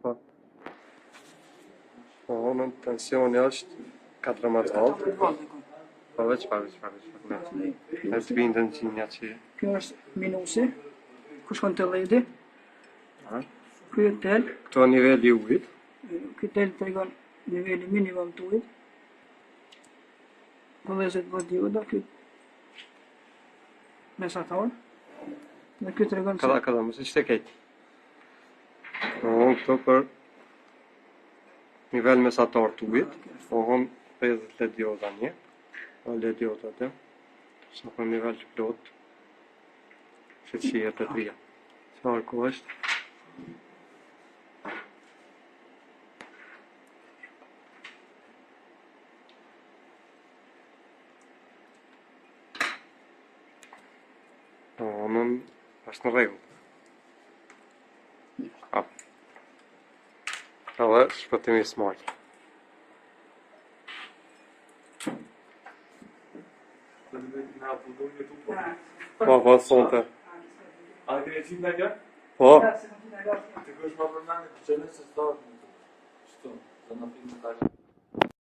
Po. Po, në tensioni është 14 volt. Po, veç. E të bindën gjinja që... Kjo është minusi, ku shkon të ledi. Ky është tel. Këto është nivelli i ujit. Ky tel tregon nivelli minimum të ujit. Vëllezet vë dioda, ky mesator. Dhe ky tregon se... Kada, mos e qëtë kejt. Po, këto për nivel mesator të ujit. Po, 50 LED dioda një. Po, LED dioda atë. Sa për nivel të plot. Që qijet të trija. Qarë ku është? Po, nën është në rregull. Edhe shpëtimi smart. Po, sonte. A ke e qitë në kjo? Po. Të kështë më përmeni të qenë se stavë. Shtu, të në filmë të